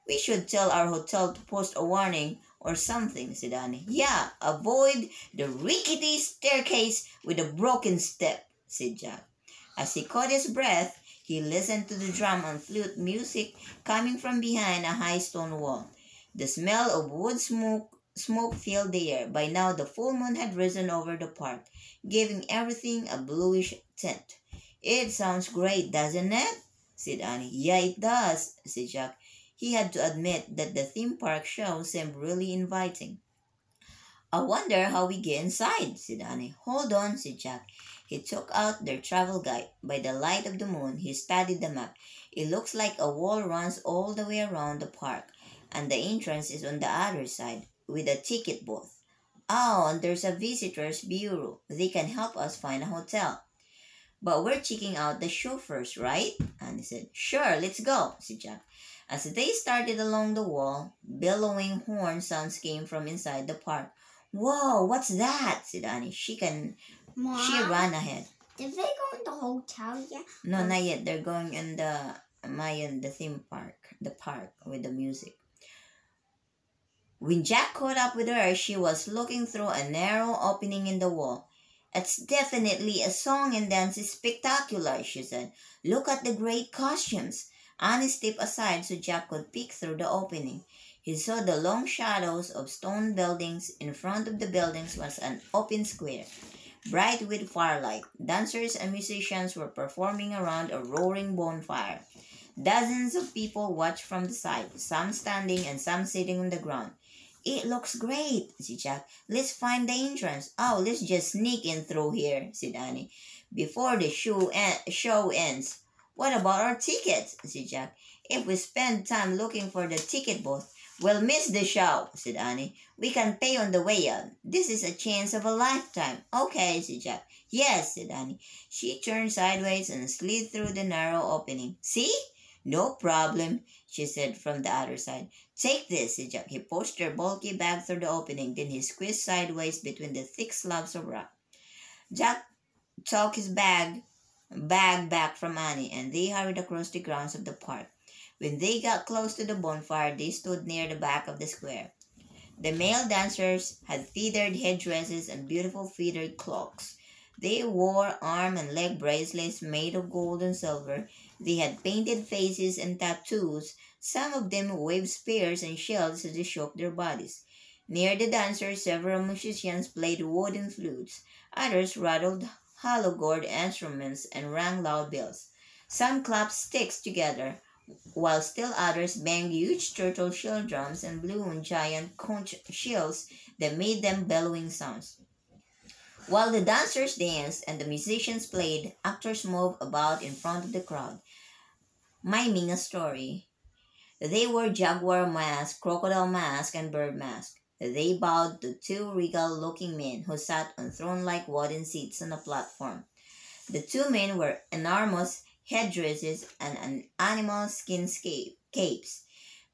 We should tell our hotel to post a warning or something, said Annie. Yeah, avoid the rickety staircase with a broken step, said Jack. As he caught his breath, he listened to the drum and flute music coming from behind a high stone wall. The smell of wood smoke filled the air. By now, the full moon had risen over the park, giving everything a bluish tint. It sounds great, doesn't it? Said Annie. Yeah, it does, said Jack. He had to admit that the theme park show seemed really inviting. I wonder how we get inside, said Annie. Hold on, said Jack. He took out their travel guide. By the light of the moon, he studied the map. It looks like a wall runs all the way around the park, and the entrance is on the other side, with a ticket booth. Oh, and there's a visitor's bureau. They can help us find a hotel. But we're checking out the show first, right? Annie said. Sure, let's go, said Jack. As they started along the wall, bellowing horn sounds came from inside the park. Whoa, what's that? Said Annie. She ran ahead. Did they go in the hotel yet? No, not yet. They're going in the theme park, the park with the music. When Jack caught up with her, she was looking through a narrow opening in the wall. It's definitely a song and dance spectacular, she said. Look at the great costumes. Annie stepped aside so Jack could peek through the opening. He saw the long shadows of stone buildings. In front of the buildings was an open square, bright with firelight. Dancers and musicians were performing around a roaring bonfire. Dozens of people watched from the side, some standing and some sitting on the ground. It looks great, said Jack. Let's find the entrance. Oh, let's just sneak in through here, said Annie, before the show ends. What about our tickets, said Jack. If we spend time looking for the ticket booth, We'll miss the show, said Annie. We can pay on the way out. This is a chance of a lifetime. Okay, said Jack. Yes, said Annie. She turned sideways and slid through the narrow opening. See? No problem, she said from the other side. Take this, said Jack. He pushed her bulky bag through the opening, then he squeezed sideways between the thick slabs of rock. Jack took his bag back from Annie, and they hurried across the grounds of the park. When they got close to the bonfire, they stood near the back of the square. The male dancers had feathered headdresses and beautiful feathered cloaks. They wore arm and leg bracelets made of gold and silver. They had painted faces and tattoos. Some of them waved spears and shields as they shook their bodies. Near the dancers, several musicians played wooden flutes. Others rattled hollow-gourd instruments and rang loud bells. Some clapped sticks together, while still others banged huge turtle shell drums and blew on giant conch shells that made them bellowing sounds. While the dancers danced and the musicians played, actors moved about in front of the crowd, miming a story. They wore jaguar masks, crocodile masks, and bird masks. They bowed to two regal-looking men who sat on throne-like wooden seats on a platform. The two men wore enormous headdresses and animal skin capes.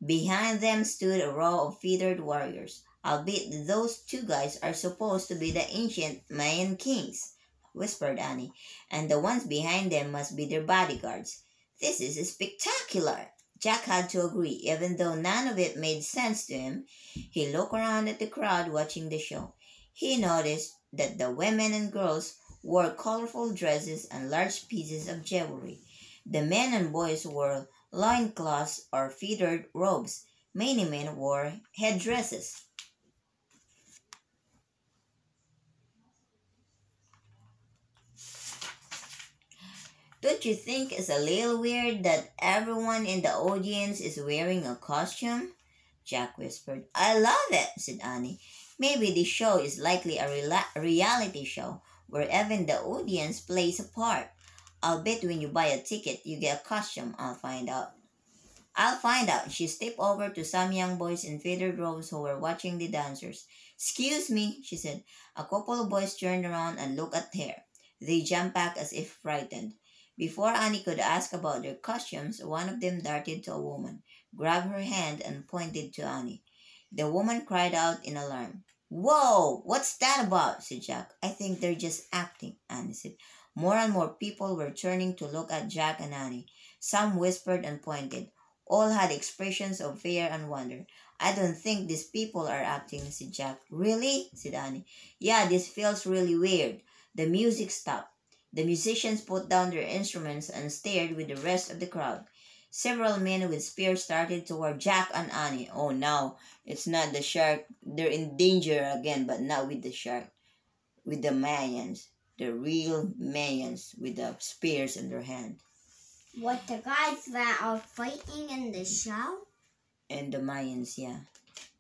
Behind them stood a row of feathered warriors. Albeit those two guys are supposed to be the ancient Mayan kings, whispered Annie, and the ones behind them must be their bodyguards. This is spectacular. Jack had to agree, even though none of it made sense to him. He looked around at the crowd watching the show. He noticed that the women and girls wore colorful dresses and large pieces of jewelry. The men and boys wore loincloths or feathered robes. Many men wore headdresses. Don't you think it's a little weird that everyone in the audience is wearing a costume? Jack whispered. I love it, said Annie. Maybe this show is likely a reality show where even the audience plays a part. I'll bet when you buy a ticket, you get a costume. I'll find out. She stepped over to some young boys in feathered robes who were watching the dancers. Excuse me, she said. A couple of boys turned around and looked at her. They jumped back as if frightened. Before Annie could ask about their costumes, one of them darted to a woman, grabbed her hand, and pointed to Annie. The woman cried out in alarm. Whoa! What's that about? Said Jack. I think they're just acting, Annie said. More and more people were turning to look at Jack and Annie. Some whispered and pointed. All had expressions of fear and wonder. I don't think these people are acting, said Jack. Really? Said Annie. Yeah, this feels really weird. The music stopped. The musicians put down their instruments and stared with the rest of the crowd. Several men with spears started toward Jack and Annie. Oh no, it's not the shark. They're in danger again, but not with the shark. With the Mayans. The real Mayans with the spears in their hand. What, the guys that are fighting in the show? And the Mayans, yeah.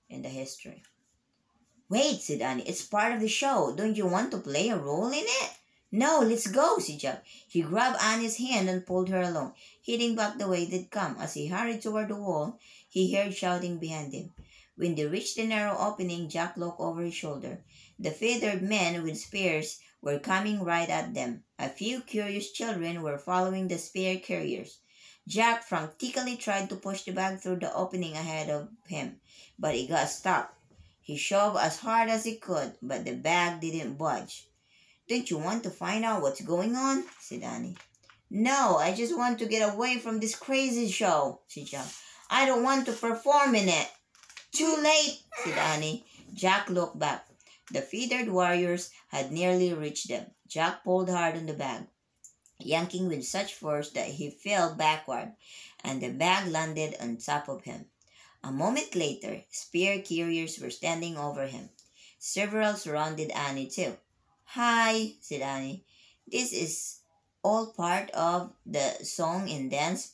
In the history. Wait, said Annie. It's part of the show. Don't you want to play a role in it? No, let's go, said Jack. He grabbed Annie's hand and pulled her along, heading back the way they'd come. As he hurried toward the wall, he heard shouting behind him. When they reached the narrow opening, Jack looked over his shoulder. The feathered men with spears were coming right at them. A few curious children were following the spear carriers. Jack frantically tried to push the bag through the opening ahead of him, but it got stuck. He shoved as hard as he could, but the bag didn't budge. Don't you want to find out what's going on? Said Annie. No, I just want to get away from this crazy show, said Jack. I don't want to perform in it. Too late, said Annie. Jack looked back. The feathered warriors had nearly reached them. Jack pulled hard on the bag, yanking with such force that he fell backward, and the bag landed on top of him. A moment later, spear carriers were standing over him. Several surrounded Annie too. Hi, said Annie. This is all part of the song and dance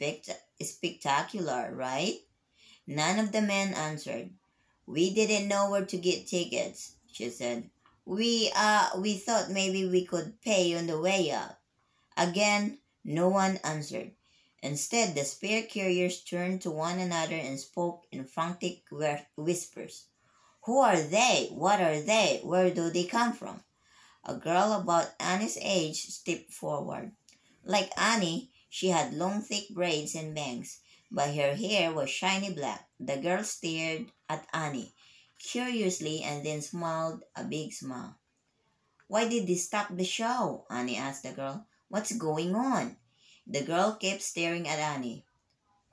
spectacular, right? None of the men answered. We didn't know where to get tickets, she said. We thought maybe we could pay on the way out. Again, no one answered. Instead, the spear carriers turned to one another and spoke in frantic whispers. Who are they? What are they? Where do they come from? A girl about Annie's age stepped forward. Like Annie, she had long thick braids and bangs, but her hair was shiny black. The girl stared at Annie curiously and then smiled a big smile. Why did they stop the show? Annie asked the girl. What's going on? The girl kept staring at Annie.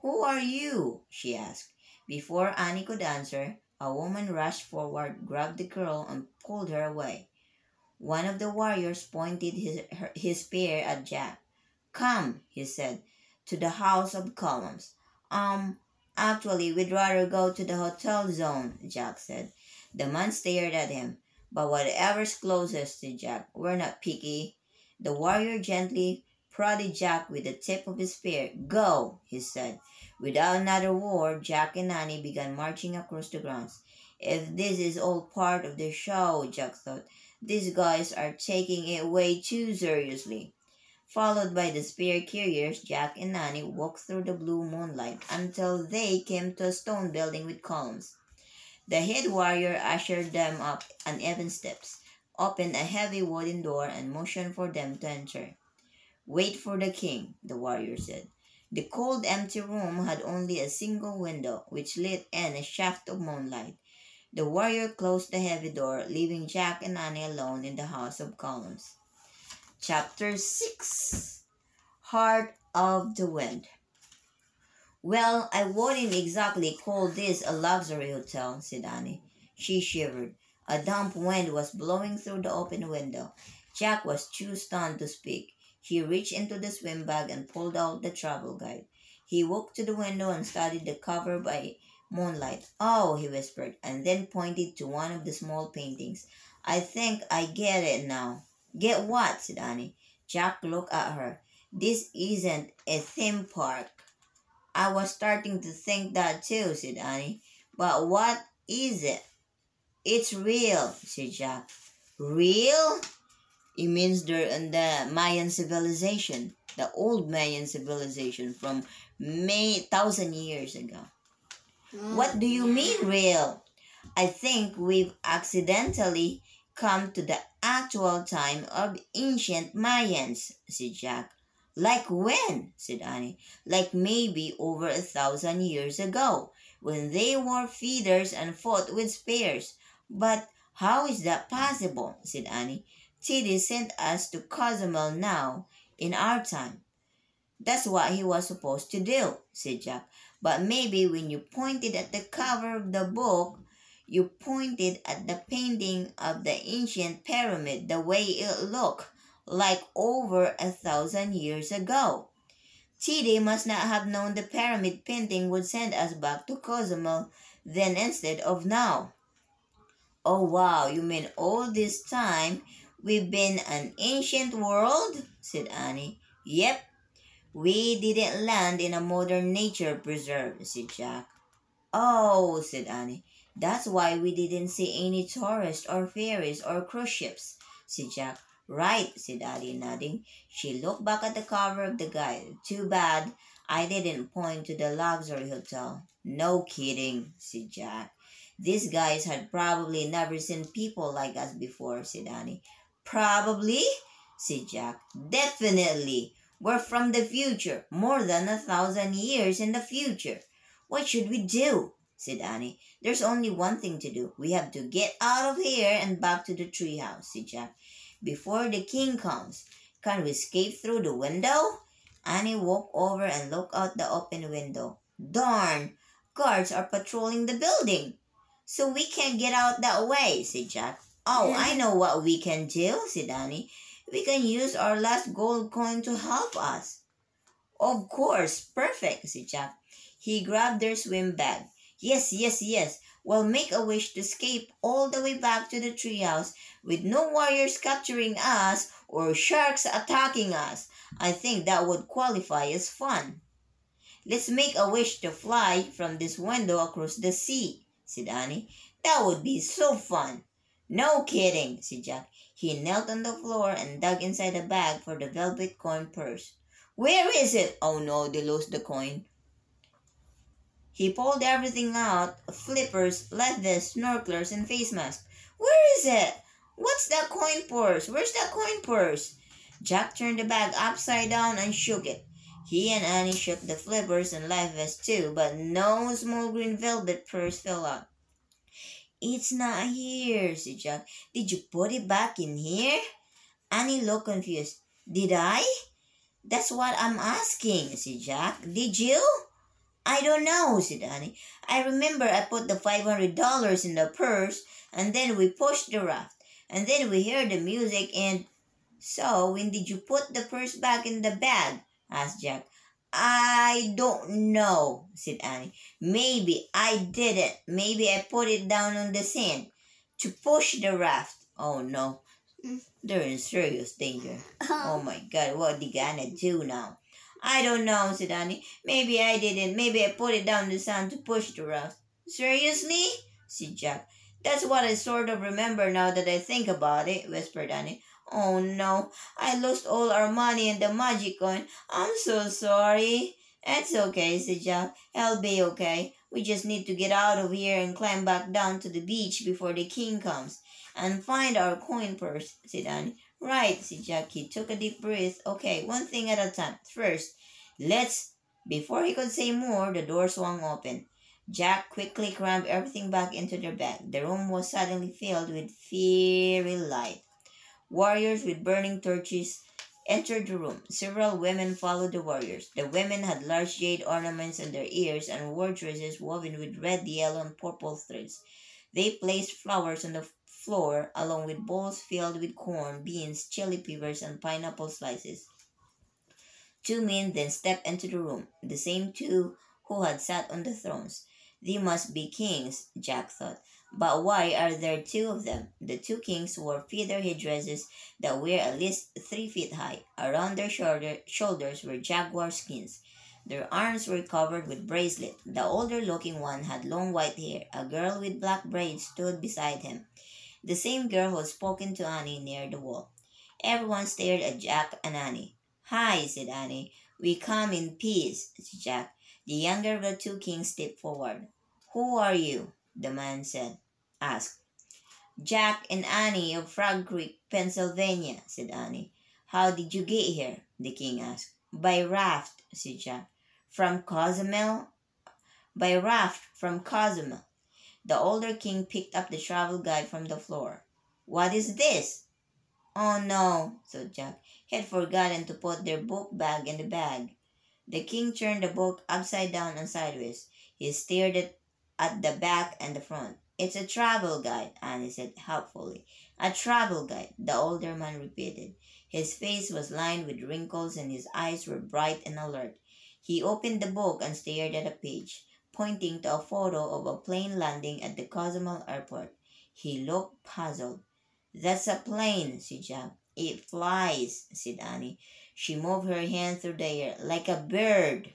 Who are you? She asked. Before Annie could answer, a woman rushed forward, grabbed the girl, and pulled her away. One of the warriors pointed his spear at Jack. Come, he said, to the House of Columns. Actually, we'd rather go to the hotel zone, Jack said. The man stared at him. But whatever's closest to Jack, we're not picky. The warrior gently prodded Jack with the tip of his spear. Go, he said. Without another word, Jack and Annie began marching across the grounds. If this is all part of the show, Jack thought, these guys are taking it way too seriously. Followed by the spear carriers, Jack and Annie walked through the blue moonlight until they came to a stone building with columns. The head warrior ushered them up uneven steps, opened a heavy wooden door, and motioned for them to enter. Wait for the king, the warrior said. The cold, empty room had only a single window, which lit in a shaft of moonlight. The warrior closed the heavy door, leaving Jack and Annie alone in the House of Columns. Chapter 6 Heart of the Wind. Well, I wouldn't exactly call this a luxury hotel, said Annie. She shivered. A damp wind was blowing through the open window. Jack was too stunned to speak. He reached into the swim bag and pulled out the travel guide. He walked to the window and studied the cover by moonlight. Oh, he whispered, and then pointed to one of the small paintings. I think I get it now. Get what? Said Annie. Jack looked at her. This isn't a theme park. I was starting to think that too, said Annie. But what is it? It's real, said Jack. Real? It means they're in the Mayan civilization, the old Mayan civilization from 1,000 years ago. What do you mean real? I think we've accidentally come to the actual time of ancient Mayans, said Jack. Like when? Said Annie. Like maybe over 1,000 years ago, when they wore feathers and fought with spears. But how is that possible? Said Annie. Tiddy sent us to Cozumel now, in our time. That's what he was supposed to do, said Jack. But maybe when you pointed at the cover of the book, you pointed at the painting of the ancient pyramid the way it looked, like over 1,000 years ago. Tiddy must not have known the pyramid painting would send us back to Cozumel then instead of now. Oh wow, you mean all this time we've been an ancient world? Said Annie. Yep, we didn't land in a modern nature preserve, said Jack. Oh, said Annie, that's why we didn't see any tourists or ferries or cruise ships, said Jack. Right, said Annie, nodding. She looked back at the cover of the guide. Too bad I didn't point to the luxury hotel. No kidding, said Jack. These guys had probably never seen people like us before, said Annie. Probably, said Jack. Definitely. We're from the future, more than 1,000 years in the future. What should we do? Said Annie. There's only one thing to do. We have to get out of here and back to the treehouse, said Jack. Before the king comes. Can we escape through the window? Annie walked over and looked out the open window. Darn! Guards are patrolling the building. So we can't get out that way, said Jack. Oh, I know what we can do, said Annie. We can use our last gold coin to help us. Of course, perfect, said Jack. He grabbed their swim bag. Yes, yes, yes. We'll make a wish to escape all the way back to the treehouse with no warriors capturing us or sharks attacking us. I think that would qualify as fun. Let's make a wish to fly from this window across the sea, said Annie. That would be so fun. No kidding, said Jack. He knelt on the floor and dug inside a bag for the velvet coin purse. Where is it? Oh no, they lost the coin. He pulled everything out, flippers, life vests, snorkelers, and face masks. Where is it? What's that coin purse? Where's that coin purse? Jack turned the bag upside down and shook it. He and Annie shook the flippers and life vest too, but no small green velvet purse fell out. It's not here, said Jack. Did you put it back in here? Annie looked confused. Did I? That's what I'm asking, said Jack. Did you? I don't know, said Annie. I remember I put the $500 in the purse, and then we pushed the raft, and then we heard the music, and... So, when did you put the purse back in the bag? Asked Jack. I don't know, said Annie. Maybe I didn't. Maybe I put it down on the sand to push the raft. Oh no, they're in serious danger. Oh my God, what are they gonna do now? I don't know, said Annie. Maybe I didn't. Maybe I put it down the sand to push the raft. Seriously? Said Jack. That's what I sort of remember now that I think about it, whispered Annie. Oh no, I lost all our money and the magic coin. I'm so sorry. It's okay, said Jack. I'll be okay. We just need to get out of here and climb back down to the beach before the king comes. And find our coin purse, said Annie. Right, said Jack. He took a deep breath. Okay, one thing at a time. First, let's... Before he could say more, the door swung open. Jack quickly crammed everything back into their bag. The room was suddenly filled with fiery light. Warriors with burning torches entered the room. Several women followed the warriors. The women had large jade ornaments in their ears and wore dresses woven with red, yellow, and purple threads. They placed flowers on the floor along with bowls filled with corn, beans, chili peppers, and pineapple slices. Two men then stepped into the room, the same two who had sat on the thrones. They must be kings, Jack thought. But why are there two of them? The two kings wore feather headdresses that were at least 3 feet high. Around their shoulders were jaguar skins. Their arms were covered with bracelets. The older-looking one had long white hair. A girl with black braids stood beside him. The same girl who had spoken to Annie near the wall. Everyone stared at Jack and Annie. Hi, said Annie. We come in peace, said Jack. The younger of the two kings stepped forward. Who are you? The man asked. Jack and Annie of Frog Creek, Pennsylvania, said Annie. How did you get here? The king asked. By raft, said Jack. From Cozumel? By raft from Cozumel. The older king picked up the travel guide from the floor. What is this? Oh no, said Jack. He had forgotten to put their book bag in the bag. The king turned the book upside down and sideways. He stared at the back and the front. It's a travel guide, Annie said helpfully. A travel guide, the older man repeated. His face was lined with wrinkles and his eyes were bright and alert. He opened the book and stared at a page, pointing to a photo of a plane landing at the Cozumel airport. He looked puzzled. That's a plane, said Jack. It flies, said Annie. She moved her hand through the air like a bird.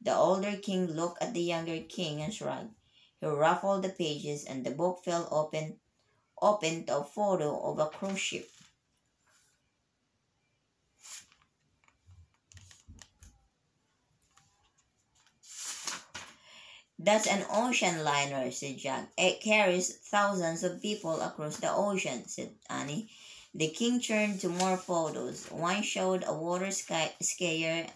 The older king looked at the younger king and shrugged. He ruffled the pages and the book fell open to a photo of a cruise ship. That's an ocean liner, said Jack. It carries thousands of people across the ocean, said Annie. The king turned to more photos. One showed a water skier,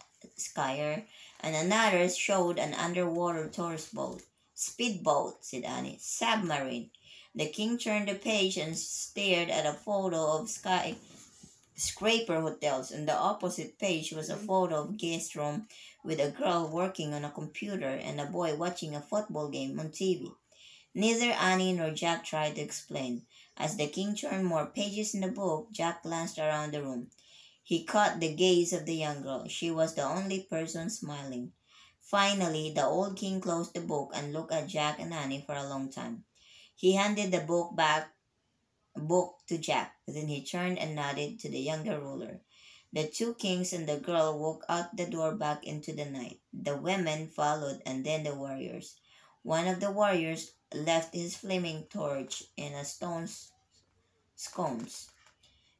and another showed an underwater tourist boat. Speedboat, said Annie. Submarine. The king turned the page and stared at a photo of skyscraper hotels. On the opposite page was a photo of guest room with a girl working on a computer and a boy watching a football game on TV. Neither Annie nor Jack tried to explain. As the king turned more pages in the book, Jack glanced around the room. He caught the gaze of the young girl. She was the only person smiling. Finally, the old king closed the book and looked at Jack and Annie for a long time. He handed the book to Jack. Then he turned and nodded to the younger ruler. The two kings and the girl walked out the door back into the night. The women followed and then the warriors. One of the warriors left his flaming torch in a stone's scones.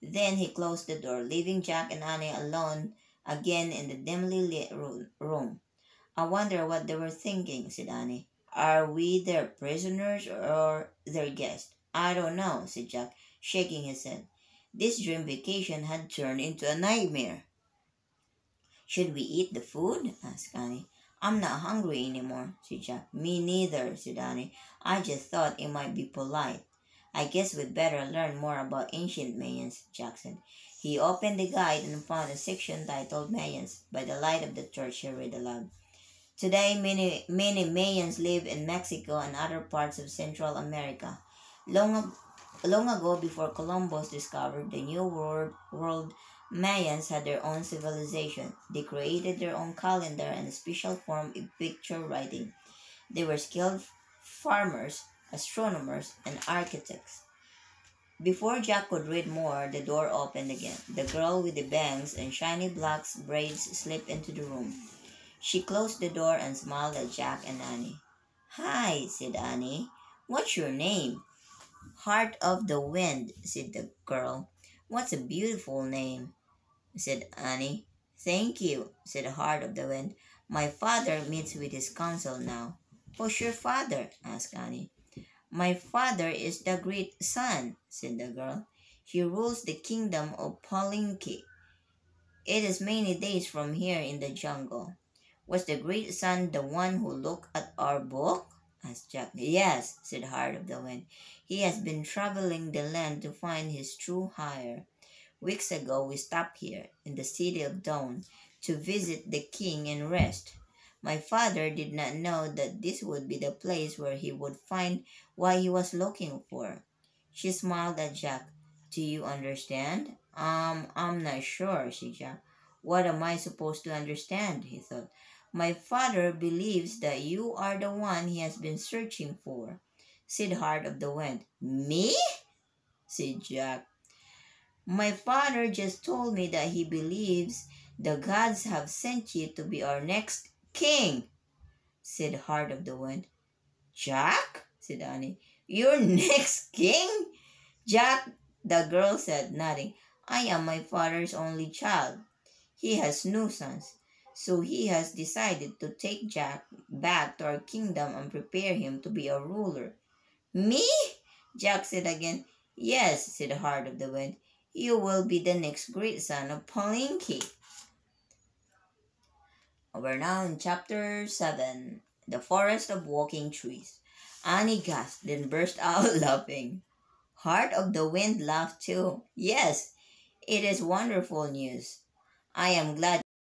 Then he closed the door, leaving Jack and Annie alone again in the dimly lit room. I wonder what they were thinking, said Annie. Are we their prisoners or their guests? I don't know, said Jack, shaking his head. This dream vacation had turned into a nightmare. Should we eat the food? Asked Annie. I'm not hungry anymore, said Jack. Me neither, said Annie. I just thought it might be polite. I guess we'd better learn more about ancient Mayans, Jack said. He opened the guide and found a section titled Mayans. By the light of the torch, he read aloud. Today, many Mayans live in Mexico and other parts of Central America. Long ago, before Columbus discovered the New World, Mayans had their own civilization. They created their own calendar and a special form of picture writing. They were skilled farmers, astronomers, and architects. Before Jack could read more, the door opened again. The girl with the bangs and shiny black braids slipped into the room. She closed the door and smiled at Jack and Annie. Hi, said Annie. What's your name? Heart of the Wind, said the girl. What's a beautiful name, said Annie. Thank you, said Heart of the Wind. My father meets with his council now. Who's your father? Asked Annie. My father is the great sun, said the girl. He rules the kingdom of Palinki. It is many days from here in the jungle. Was the great sun the one who looked at our book? Asked Jack. Yes, said Heart of the Wind. He has been traveling the land to find his true hire. Weeks ago we stopped here, in the City of Dawn, to visit the king and rest. My father did not know that this would be the place where he would find what he was looking for. She smiled at Jack. Do you understand? I'm not sure, said Jack. What am I supposed to understand? He thought. My father believes that you are the one he has been searching for, said Heart of the Wind. Me? Said Jack. My father just told me that he believes the gods have sent you to be our next king, said Heart of the Wind. Jack? Said Annie. Your next king? Jack, the girl said, nodding. I am my father's only child. He has no sons, so he has decided to take Jack back to our kingdom and prepare him to be a ruler. Me? Jack said again. Yes, said Heart of the Wind. You will be the next great son of Palinki. We're now in chapter 7, The Forest of Walking Trees. Annie gasped, then burst out laughing. Heart of the Wind laughed too. Yes, it is wonderful news. I am glad